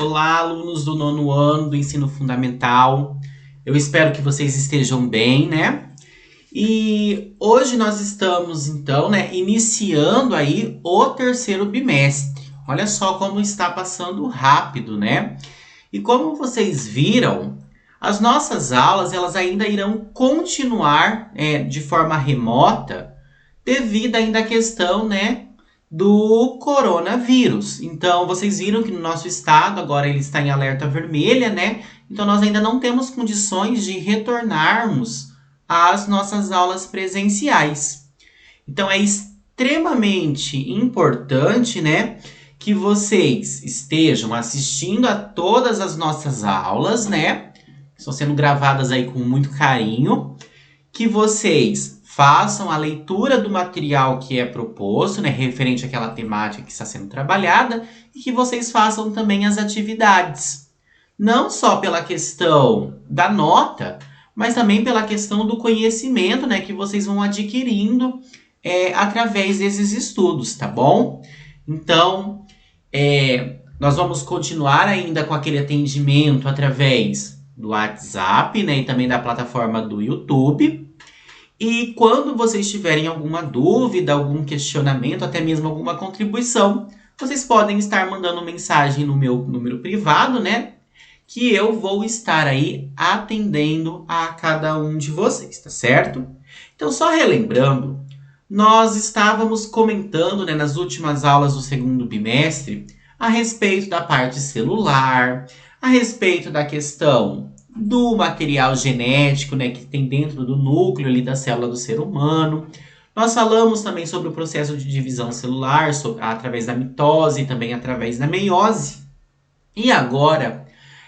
Olá, alunos do nono ano do ensino fundamental. Eu espero que vocês estejam bem, né? E hoje nós estamos, então, né, iniciando aí o terceiro bimestre. Olha só como está passando rápido, né? E como vocês viram, as nossas aulas elas ainda irão continuar de forma remota devido ainda à questão, né, do coronavírus. Então, vocês viram que no nosso estado agora ele está em alerta vermelha, né? Então, nós ainda não temos condições de retornarmos às nossas aulas presenciais. Então, é extremamente importante, né, que vocês estejam assistindo a todas as nossas aulas, né? Estão sendo gravadas aí com muito carinho, que vocês façam a leitura do material que é proposto, né, referente àquela temática que está sendo trabalhada, e que vocês façam também as atividades. Não só pela questão da nota, mas também pela questão do conhecimento, né, que vocês vão adquirindo através desses estudos, tá bom? Então, nós vamos continuar ainda com aquele atendimento através do WhatsApp, né, e também da plataforma do YouTube. E quando vocês tiverem alguma dúvida, algum questionamento, até mesmo alguma contribuição, vocês podem estar mandando mensagem no meu número privado, né? Que eu vou estar aí atendendo a cada um de vocês, tá certo? Então, só relembrando, nós estávamos comentando, né, nas últimas aulas do segundo bimestre a respeito da parte celular, a respeito da questão do material genético, né, que tem dentro do núcleo ali da célula do ser humano. Nós falamos também sobre o processo de divisão celular, através da mitose e também através da meiose. E agora,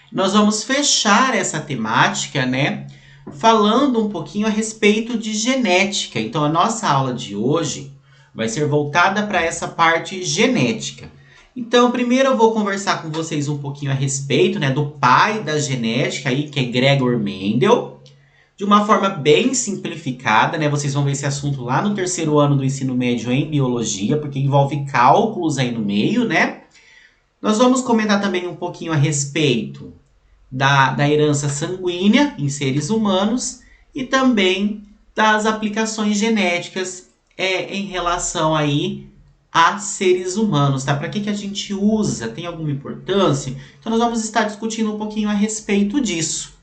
nós vamos fechar essa temática, né, falando um pouquinho a respeito de genética. Então, a nossa aula de hoje vai ser voltada para essa parte genética. Então, primeiro eu vou conversar com vocês um pouquinho a respeito, né, do pai da genética, aí, que é Gregor Mendel, de uma forma bem simplificada, né? Vocês vão ver esse assunto lá no terceiro ano do ensino médio em biologia, porque envolve cálculos aí no meio, né? Nós vamos comentar também um pouquinho a respeito da herança sanguínea em seres humanos e também das aplicações genéticas em relação aí a seres humanos, tá? Para que a gente usa? Tem alguma importância? Então, nós vamos estar discutindo um pouquinho a respeito disso.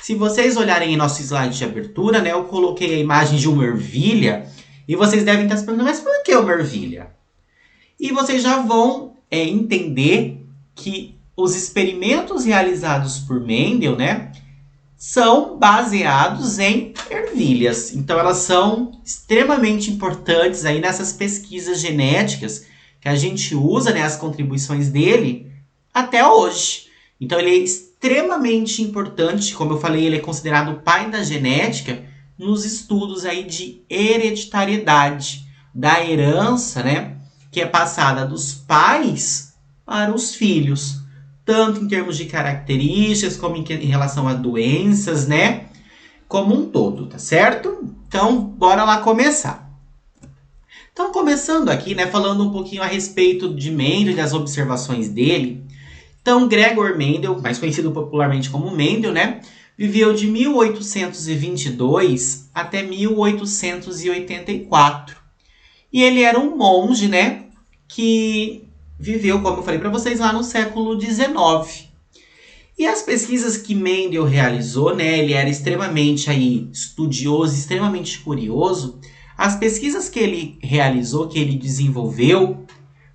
Se vocês olharem em nosso slide de abertura, né, eu coloquei a imagem de uma ervilha e vocês devem estar se perguntando, mas por que uma ervilha? E vocês já vão entender que os experimentos realizados por Mendel, né, são baseados em ervilhas. Então, elas são extremamente importantes aí nessas pesquisas genéticas que a gente usa, né, as contribuições dele até hoje. Então, ele é extremamente importante, como eu falei, ele é considerado o pai da genética nos estudos aí de hereditariedade, da herança, né, que é passada dos pais para os filhos, tanto em termos de características, como em relação a doenças, né? Como um todo, tá certo? Então, bora lá começar. Então, começando aqui, né, falando um pouquinho a respeito de Mendel e das observações dele. Então, Gregor Mendel, mais conhecido popularmente como Mendel, né, viveu de 1822 até 1884. E ele era um monge, né, que viveu, como eu falei para vocês, lá no século XIX. E as pesquisas que Mendel realizou, né, ele era extremamente aí estudioso, extremamente curioso. As pesquisas que ele realizou, que ele desenvolveu,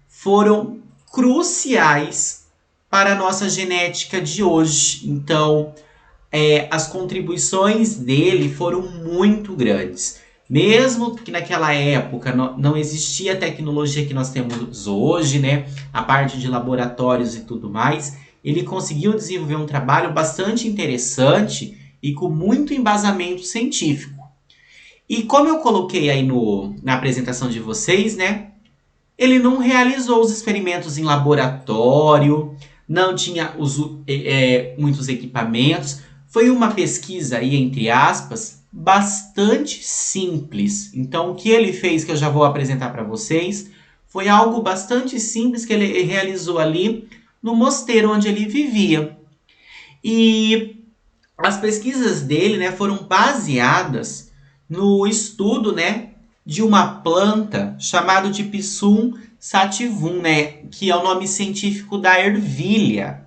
foram cruciais para a nossa genética de hoje. Então, as contribuições dele foram muito grandes. Mesmo que naquela época não existia a tecnologia que nós temos hoje, né? A parte de laboratórios e tudo mais, ele conseguiu desenvolver um trabalho bastante interessante e com muito embasamento científico. E como eu coloquei aí na apresentação de vocês, né? Ele não realizou os experimentos em laboratório, não tinha muitos equipamentos. Foi uma pesquisa aí, entre aspas, bastante simples. Então, o que ele fez, que eu já vou apresentar para vocês, foi algo bastante simples que ele realizou ali no mosteiro onde ele vivia. E as pesquisas dele, né, foram baseadas no estudo, né, de uma planta chamada de Pissum sativum, né, que é o nome científico da ervilha.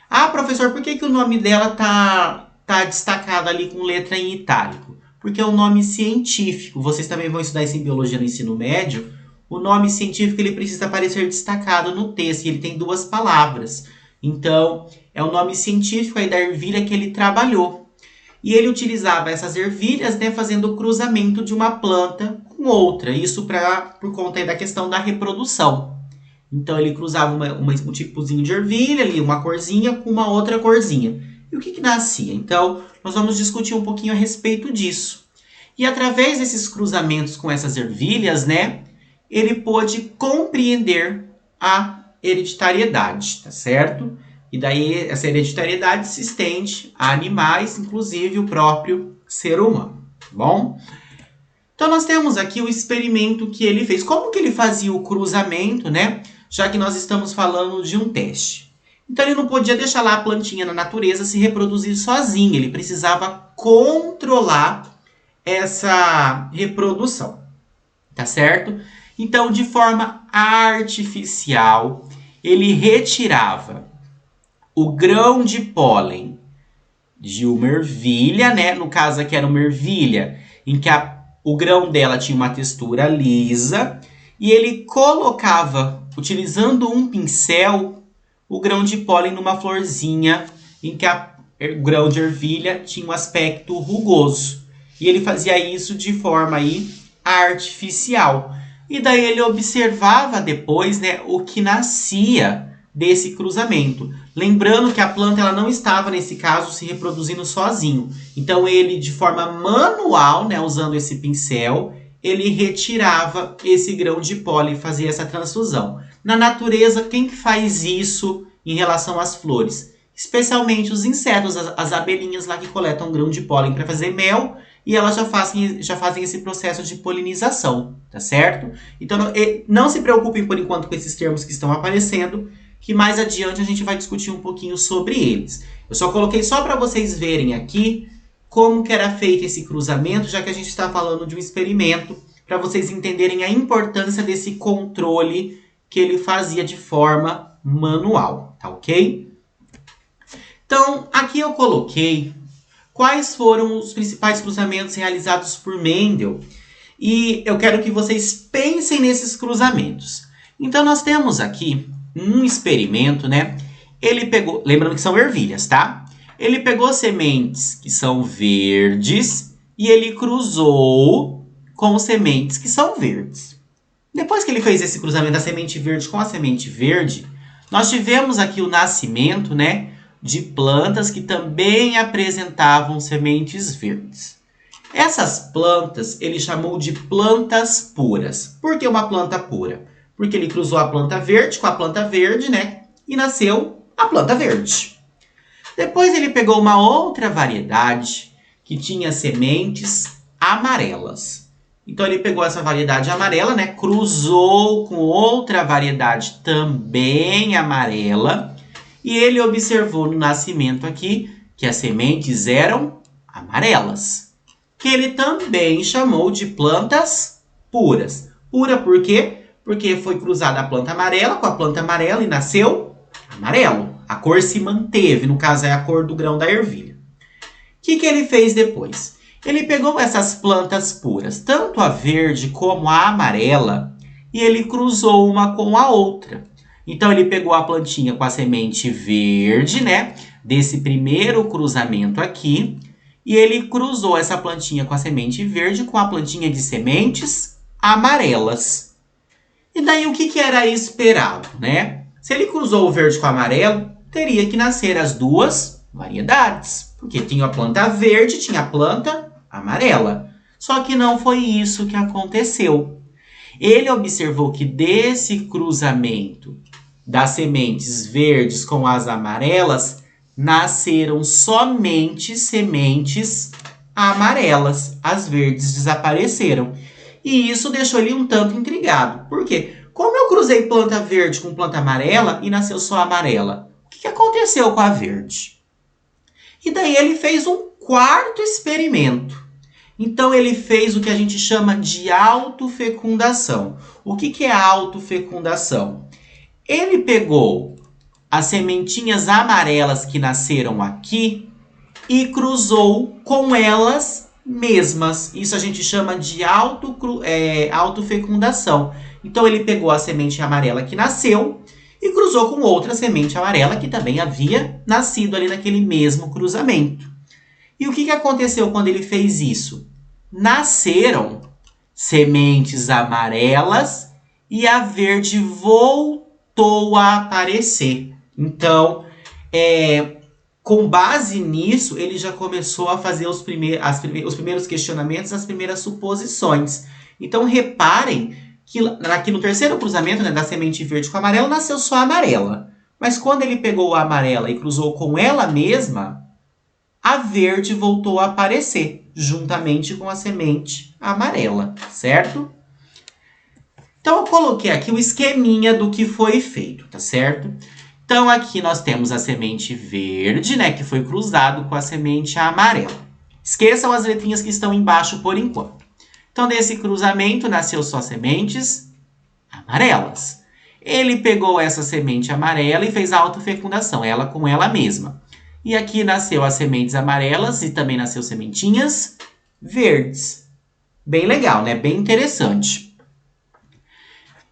Ah, professor, por que o nome dela tá destacado ali com letra em itálico? Porque é um nome científico. Vocês também vão estudar isso em biologia no ensino médio. O nome científico ele precisa aparecer destacado no texto e ele tem duas palavras. Então, é o nome científico aí da ervilha que ele trabalhou. E ele utilizava essas ervilhas, né, fazendo o cruzamento de uma planta com outra. Isso por conta aí da questão da reprodução. Então ele cruzava um tipozinho de ervilha ali, uma corzinha com uma outra corzinha. E o que nascia? Então, nós vamos discutir um pouquinho a respeito disso. E através desses cruzamentos com essas ervilhas, né, ele pôde compreender a hereditariedade, tá certo? E daí essa hereditariedade se estende a animais, inclusive o próprio ser humano, tá bom? Então nós temos aqui o experimento que ele fez. Como que ele fazia o cruzamento, né? Já que nós estamos falando de um teste. Então ele não podia deixar lá a plantinha na natureza se reproduzir sozinha. Ele precisava controlar essa reprodução, tá certo? Então, de forma artificial, ele retirava o grão de pólen de uma ervilha, né? No caso aqui era uma ervilha em que o grão dela tinha uma textura lisa e ele colocava, utilizando um pincel, o grão de pólen numa florzinha em que o grão de ervilha tinha um aspecto rugoso. E ele fazia isso de forma aí artificial. E daí ele observava depois, né, o que nascia desse cruzamento. Lembrando que a planta ela não estava, nesse caso, se reproduzindo sozinho. Então ele, de forma manual, né, usando esse pincel, ele retirava esse grão de pólen e fazia essa transfusão. Na natureza, quem que faz isso em relação às flores? Especialmente os insetos, as abelhinhas lá que coletam grão de pólen para fazer mel, e elas já fazem esse processo de polinização, tá certo? Então não se preocupem por enquanto com esses termos que estão aparecendo, que mais adiante a gente vai discutir um pouquinho sobre eles. Eu só coloquei só para vocês verem aqui como que era feito esse cruzamento, já que a gente está falando de um experimento, para vocês entenderem a importância desse controle que ele fazia de forma manual, tá ok? Então, aqui eu coloquei quais foram os principais cruzamentos realizados por Mendel. E eu quero que vocês pensem nesses cruzamentos. Então, nós temos aqui um experimento, né? Ele pegou, lembrando que são ervilhas, tá? Ele pegou sementes que são verdes e ele cruzou com sementes que são verdes. Depois que ele fez esse cruzamento da semente verde com a semente verde, nós tivemos aqui o nascimento, né, de plantas que também apresentavam sementes verdes. Essas plantas ele chamou de plantas puras. Por que uma planta pura? Porque ele cruzou a planta verde com a planta verde, né? E nasceu a planta verde. Depois ele pegou uma outra variedade que tinha sementes amarelas. Então ele pegou essa variedade amarela, né? Cruzou com outra variedade também amarela. E ele observou no nascimento aqui que as sementes eram amarelas, que ele também chamou de plantas puras. Pura por quê? Porque foi cruzada a planta amarela com a planta amarela e nasceu amarelo. A cor se manteve, no caso é a cor do grão da ervilha. O que ele fez depois? Ele pegou essas plantas puras, tanto a verde como a amarela, e ele cruzou uma com a outra. Então, ele pegou a plantinha com a semente verde, né? Desse primeiro cruzamento aqui. E ele cruzou essa plantinha com a semente verde com a plantinha de sementes amarelas. E daí, o que era esperado, né? Se ele cruzou o verde com o amarelo, teria que nascer as duas variedades. Porque tinha a planta verde, tinha a planta amarela. Só que não foi isso que aconteceu. Ele observou que desse cruzamento das sementes verdes com as amarelas, nasceram somente sementes amarelas. As verdes desapareceram. E isso deixou ele um tanto intrigado. Por quê? Como eu cruzei planta verde com planta amarela e nasceu só a amarela? O que aconteceu com a verde? E daí ele fez um quarto experimento. Então ele fez o que a gente chama de autofecundação. O que é autofecundação? Ele pegou as sementinhas amarelas que nasceram aqui e cruzou com elas mesmas. Isso a gente chama de autofecundação. Então ele pegou a semente amarela que nasceu e cruzou com outra semente amarela que também havia nascido ali naquele mesmo cruzamento. E o que aconteceu quando ele fez isso? Nasceram sementes amarelas e a verde voltou a aparecer. Então, com base nisso, ele já começou a fazer os primeiros questionamentos, as primeiras suposições. Então, reparem que aqui no terceiro cruzamento, né, da semente verde com amarela, nasceu só a amarela. Mas quando ele pegou a amarela e cruzou com ela mesma, a verde voltou a aparecer, juntamente com a semente amarela, certo? Então, eu coloquei aqui o esqueminha do que foi feito, tá certo? Então, aqui nós temos a semente verde, né, que foi cruzado com a semente amarela. Esqueçam as letrinhas que estão embaixo por enquanto. Então, desse cruzamento, nasceu só sementes amarelas. Ele pegou essa semente amarela e fez a autofecundação, ela com ela mesma. E aqui nasceu as sementes amarelas e também nasceu sementinhas verdes. Bem legal, né? Bem interessante.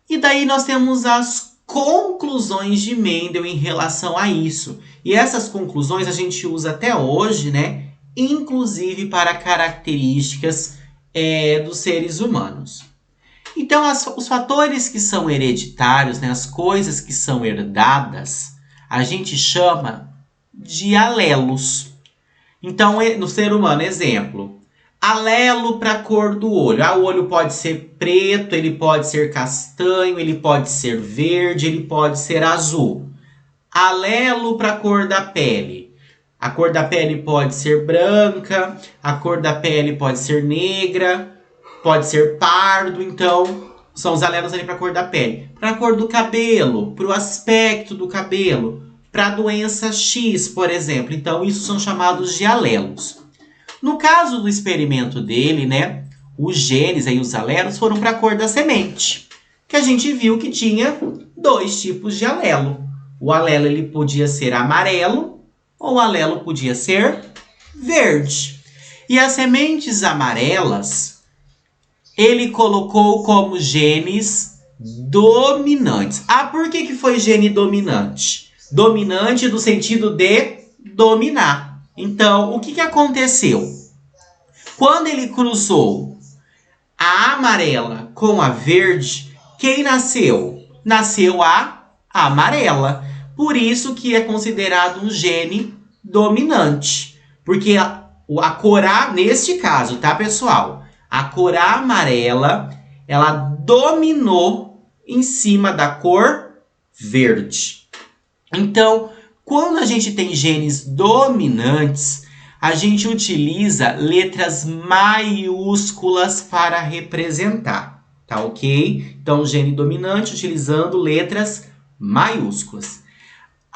E daí nós temos as conclusões de Mendel em relação a isso. E essas conclusões a gente usa até hoje, né? Inclusive para características dos seres humanos. Então, os fatores que são hereditários, né? As coisas que são herdadas, a gente chama de alelos. Então, no ser humano, exemplo, alelo para a cor do olho. O olho pode ser preto, ele pode ser castanho, ele pode ser verde, ele pode ser azul. Alelo para a cor da pele. A cor da pele pode ser branca, a cor da pele pode ser negra, pode ser pardo. Então, são os alelos ali para a cor da pele. Para a cor do cabelo, para o aspecto do cabelo, para a doença X, por exemplo. Então, isso são chamados de alelos. No caso do experimento dele, né, os genes, aí, os alelos, foram para a cor da semente. Que a gente viu que tinha 2 tipos de alelo. O alelo ele podia ser amarelo ou o alelo podia ser verde. E as sementes amarelas, ele colocou como genes dominantes. Por que foi gene dominante? Dominante no sentido de dominar. Então, o que aconteceu? Quando ele cruzou a amarela com a verde, quem nasceu? Nasceu a amarela. Por isso que é considerado um gene dominante. Porque a cor A, neste caso, tá, pessoal? A cor amarela, ela dominou em cima da cor verde. Então, quando a gente tem genes dominantes, a gente utiliza letras maiúsculas para representar, tá ok? Então, gene dominante utilizando letras maiúsculas.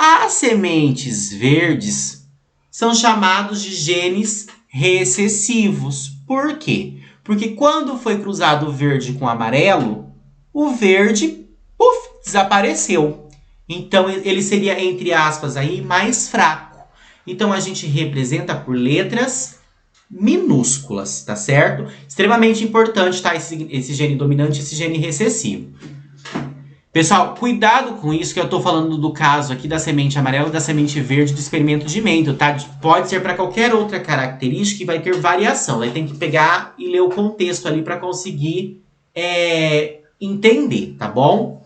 As sementes verdes são chamados de genes recessivos. Por quê? Porque quando foi cruzado o verde com o amarelo, o verde desapareceu. Então, ele seria, entre aspas, aí, mais fraco. Então, a gente representa por letras minúsculas, tá certo? Extremamente importante, tá? Esse gene dominante, esse gene recessivo. Pessoal, cuidado com isso, que eu tô falando do caso aqui da semente amarela e da semente verde do experimento de Mendel, tá? Pode ser para qualquer outra característica e vai ter variação. Aí tem que pegar e ler o contexto ali para conseguir entender, tá bom?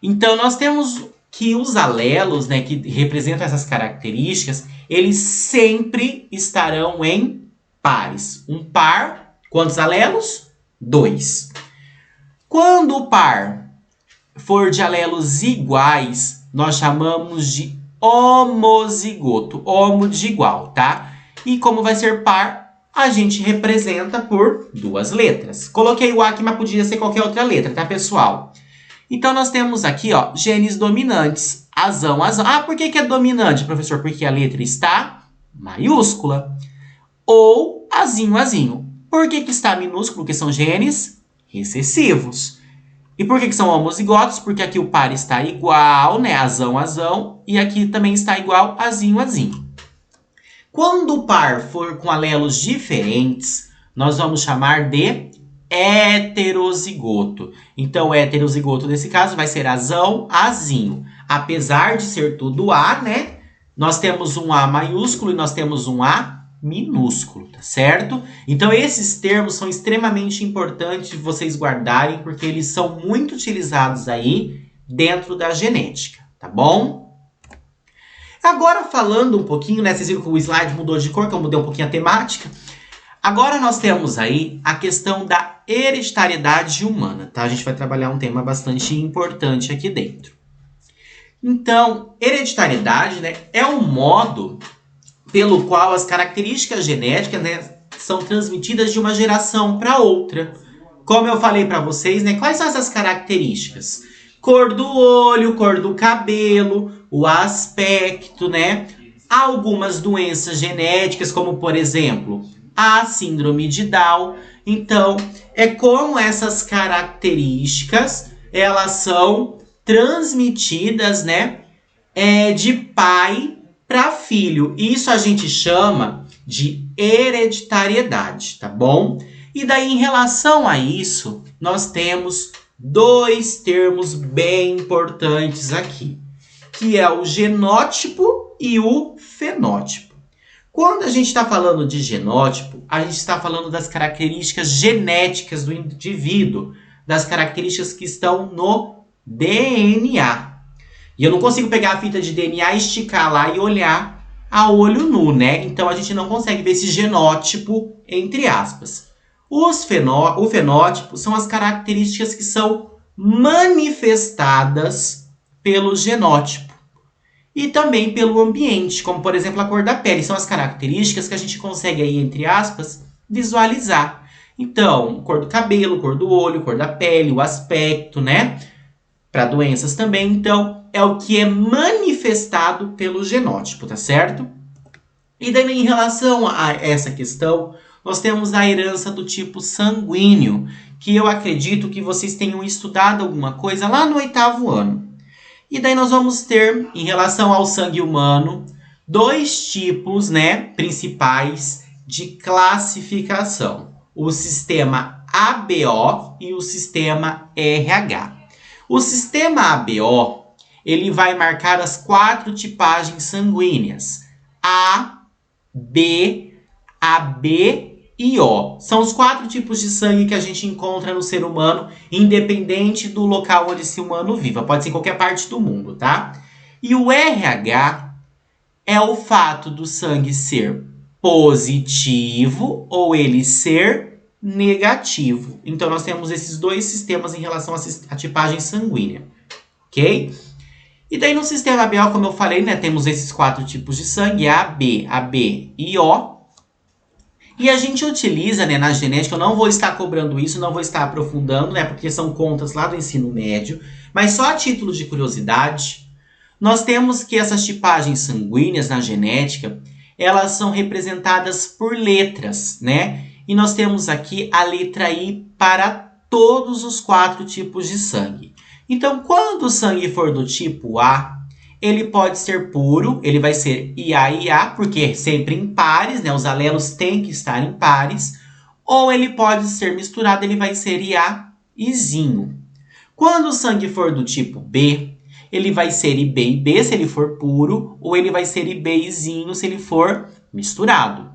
Então, nós temos que os alelos, né, que representam essas características, eles sempre estarão em pares. Um par, quantos alelos? 2. Quando o par for de alelos iguais, nós chamamos de homozigoto. Homo de igual, tá? E como vai ser par, a gente representa por 2 letras. Coloquei o A aqui, mas podia ser qualquer outra letra, tá, pessoal? Então, nós temos aqui, ó, genes dominantes. Azão, azão. Ah, por que é dominante, professor? Porque a letra está maiúscula. Ou azinho, azinho. Por que está minúsculo? Porque são genes recessivos. E por que são homozigotos? Porque aqui o par está igual, né? Azão, azão. E aqui também está igual, azinho, azinho. Quando o par for com alelos diferentes, nós vamos chamar de heterozigoto. Então, o heterozigoto, nesse caso, vai ser azão, azinho. Apesar de ser tudo A, né? Nós temos um A maiúsculo e nós temos um A minúsculo, tá certo? Então, esses termos são extremamente importantes de vocês guardarem, porque eles são muito utilizados aí dentro da genética, tá bom? Agora, falando um pouquinho, né? Vocês viram que o slide mudou de cor, que eu mudei um pouquinho a temática. Agora nós temos aí a questão da hereditariedade humana, tá? A gente vai trabalhar um tema bastante importante aqui dentro. Então, hereditariedade, né, é um modo pelo qual as características genéticas, né, são transmitidas de uma geração para outra. Como eu falei para vocês, né, quais são essas características? Cor do olho, cor do cabelo, o aspecto, né? Algumas doenças genéticas, como por exemplo, a síndrome de Down. Então, é como essas características, elas são transmitidas, né, de pai para filho. Isso a gente chama de hereditariedade, tá bom? E daí, em relação a isso, nós temos dois termos bem importantes aqui, que é o genótipo e o fenótipo. Quando a gente está falando de genótipo, a gente está falando das características genéticas do indivíduo, das características que estão no DNA. E eu não consigo pegar a fita de DNA, esticar lá e olhar a olho nu, né? Então a gente não consegue ver esse genótipo, entre aspas. O fenótipo são as características que são manifestadas pelo genótipo. E também pelo ambiente, como por exemplo a cor da pele. São as características que a gente consegue aí, entre aspas, visualizar. Então, cor do cabelo, cor do olho, cor da pele, o aspecto, né? Para doenças também. Então, é o que é manifestado pelo genótipo, tá certo? E daí, em relação a essa questão, nós temos a herança do tipo sanguíneo, que eu acredito que vocês tenham estudado alguma coisa lá no 8º ano. E daí nós vamos ter, em relação ao sangue humano, dois tipos, né, principais de classificação. O sistema ABO e o sistema RH. O sistema ABO, ele vai marcar as 4 tipagens sanguíneas. A, B, AB e O. São os 4 tipos de sangue que a gente encontra no ser humano, independente do local onde esse humano viva. Pode ser em qualquer parte do mundo, tá? E o RH é o fato do sangue ser positivo ou ele ser negativo. Então, nós temos esses dois sistemas em relação à tipagem sanguínea, ok? E daí, no sistema ABO, como eu falei, né, temos esses 4 tipos de sangue, A, B, AB e O. E a gente utiliza, né, na genética, eu não vou estar cobrando isso, não vou estar aprofundando, né, porque são contas lá do ensino médio, mas só a título de curiosidade, nós temos que essas tipagens sanguíneas na genética, elas são representadas por letras, né? E nós temos aqui a letra I para todos os 4 tipos de sangue. Então, quando o sangue for do tipo A, ele pode ser puro, ele vai ser IA, porque é sempre em pares, né? Os alelos têm que estar em pares. Ou ele pode ser misturado, ele vai ser IA, Izinho. Quando o sangue for do tipo B, ele vai ser IB se ele for puro, ou ele vai ser IBzinho se ele for misturado.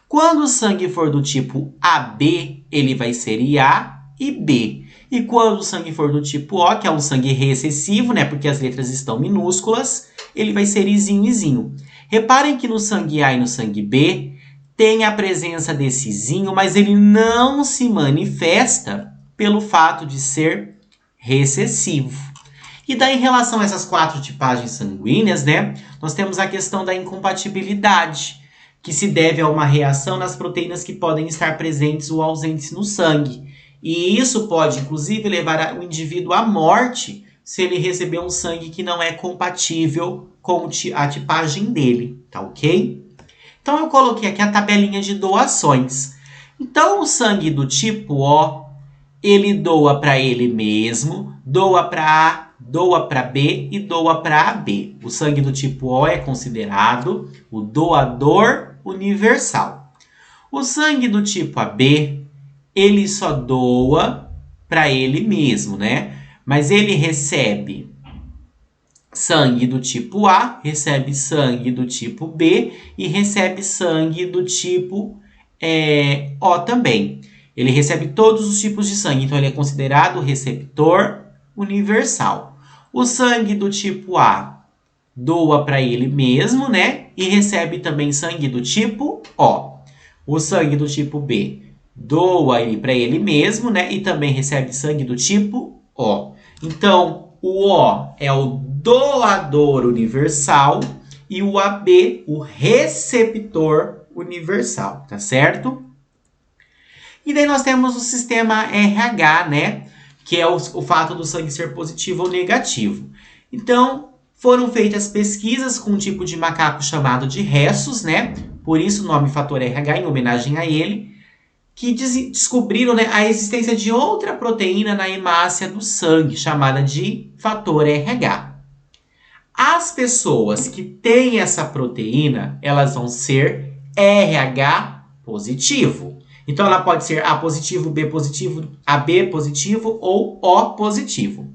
Quando o sangue for do tipo AB, ele vai ser IA e B. E quando o sangue for do tipo O, que é um sangue recessivo, né, porque as letras estão minúsculas, ele vai ser Izinho, Izinho. Reparem que no sangue A e no sangue B tem a presença desse Izinho, mas ele não se manifesta pelo fato de ser recessivo. E daí, em relação a essas 4 tipagens sanguíneas, né, nós temos a questão da incompatibilidade, que se deve a uma reação nas proteínas que podem estar presentes ou ausentes no sangue. E isso pode, inclusive, levar o indivíduo à morte se ele receber um sangue que não é compatível com a tipagem dele, tá ok? Então, eu coloquei aqui a tabelinha de doações. Então, o sangue do tipo O, ele doa para ele mesmo, doa para A, doa para B e doa para AB. O sangue do tipo O é considerado o doador universal. O sangue do tipo AB, ele só doa para ele mesmo, né? Mas ele recebe sangue do tipo A, recebe sangue do tipo B e recebe sangue do tipo O também. Ele recebe todos os tipos de sangue, então ele é considerado receptor universal. O sangue do tipo A doa para ele mesmo, né? E recebe também sangue do tipo O. O sangue do tipo B doa para ele mesmo, né? E também recebe sangue do tipo O. Então, o O é o doador universal e o AB, o receptor universal, tá certo? E daí nós temos o sistema RH, né? Que é o fato do sangue ser positivo ou negativo. Então, foram feitas pesquisas com um tipo de macaco chamado de Rhesus, né? Por isso o nome fator RH, em homenagem a ele, que descobriram, né, a existência de outra proteína na hemácia do sangue, chamada de fator RH. As pessoas que têm essa proteína, elas vão ser RH positivo. Então, ela pode ser A positivo, B positivo, AB positivo ou O positivo.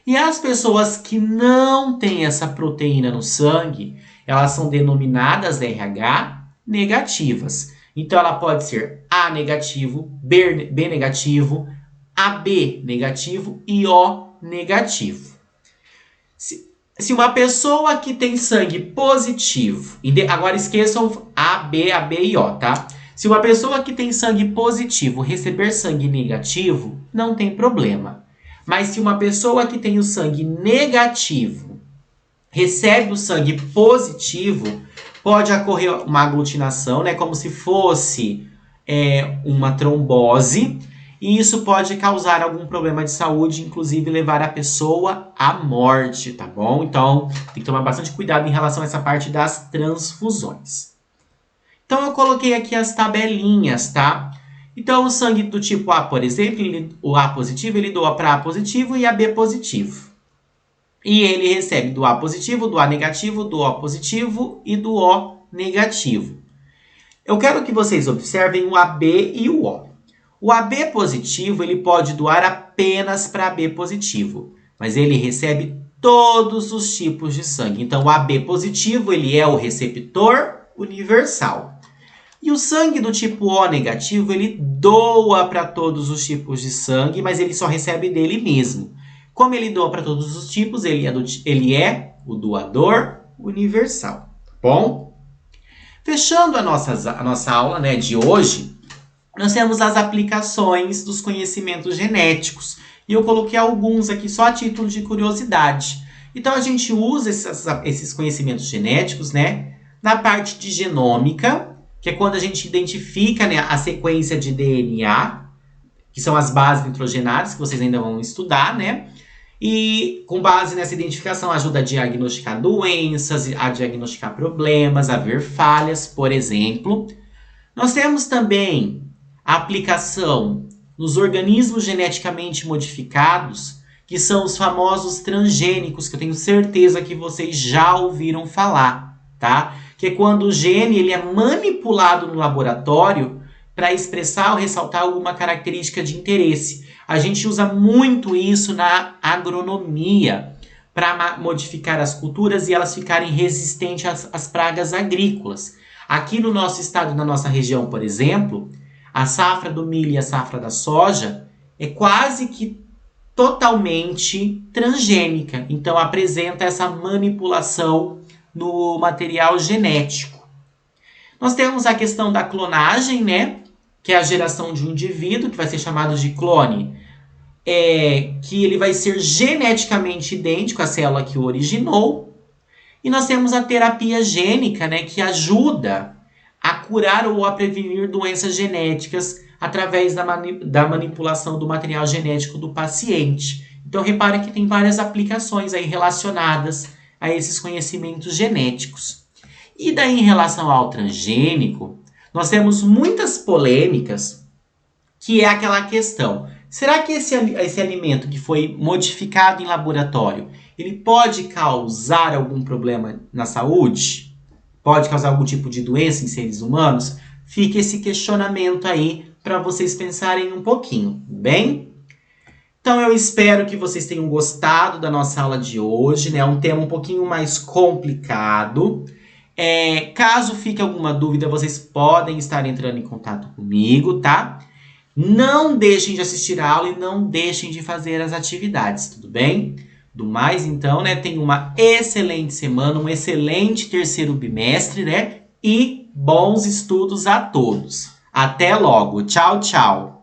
E as pessoas que não têm essa proteína no sangue, elas são denominadas RH negativas. Então, ela pode ser A negativo, B negativo, AB negativo e O negativo. Se uma pessoa que tem sangue positivo, agora esqueçam A, B e O, tá? Se uma pessoa que tem sangue positivo receber sangue negativo, não tem problema. Mas se uma pessoa que tem o sangue negativo recebe o sangue positivo, pode ocorrer uma aglutinação, né? Como se fosse uma trombose. E isso pode causar algum problema de saúde, inclusive levar a pessoa à morte, tá bom? Então, tem que tomar bastante cuidado em relação a essa parte das transfusões. Então, eu coloquei aqui as tabelinhas, tá? Então, o sangue do tipo A, por exemplo, o A positivo, ele doa para A positivo e A B positivo. E ele recebe do A positivo, do A negativo, do O positivo e do O negativo. Eu quero que vocês observem o AB e o O. O AB positivo, ele pode doar apenas para AB positivo, mas ele recebe todos os tipos de sangue. Então, o AB positivo, ele é o receptor universal. E o sangue do tipo O negativo, ele doa para todos os tipos de sangue, mas ele só recebe dele mesmo. Como ele doa para todos os tipos, ele é o doador universal, tá bom? Fechando a nossa aula, né, de hoje, nós temos as aplicações dos conhecimentos genéticos. E eu coloquei alguns aqui só a título de curiosidade. Então, a gente usa esses conhecimentos genéticos, né, na parte de genômica, que é quando a gente identifica, né, a sequência de DNA, que são as bases nitrogenadas, que vocês ainda vão estudar, né? E com base nessa identificação ajuda a diagnosticar doenças, a diagnosticar problemas, a ver falhas, por exemplo. Nós temos também a aplicação nos organismos geneticamente modificados, que são os famosos transgênicos, que eu tenho certeza que vocês já ouviram falar, tá? Que é quando o gene ele é manipulado no laboratório para expressar ou ressaltar alguma característica de interesse. A gente usa muito isso na agronomia para modificar as culturas e elas ficarem resistentes às pragas agrícolas. Aqui no nosso estado, na nossa região, por exemplo, a safra do milho e a safra da soja é quase que totalmente transgênica. Então, apresenta essa manipulação no material genético. Nós temos a questão da clonagem, né? Que é a geração de um indivíduo, que vai ser chamado de clone, que ele vai ser geneticamente idêntico à célula que o originou. E nós temos a terapia gênica, né? Que ajuda a curar ou a prevenir doenças genéticas através da manipulação do material genético do paciente. Então, repare que tem várias aplicações aí relacionadas a esses conhecimentos genéticos. E daí, em relação ao transgênico, nós temos muitas polêmicas, que é aquela questão: será que esse alimento que foi modificado em laboratório, ele pode causar algum problema na saúde? Pode causar algum tipo de doença em seres humanos? Fica esse questionamento aí para vocês pensarem um pouquinho, bem? Então eu espero que vocês tenham gostado da nossa aula de hoje, né? É um tema um pouquinho mais complicado. Caso fique alguma dúvida, vocês podem estar entrando em contato comigo, tá? Não deixem de assistir a aula e não deixem de fazer as atividades, tudo bem? Do mais, então, né? Tenham uma excelente semana, um excelente terceiro bimestre, né? E bons estudos a todos. Até logo. Tchau, tchau.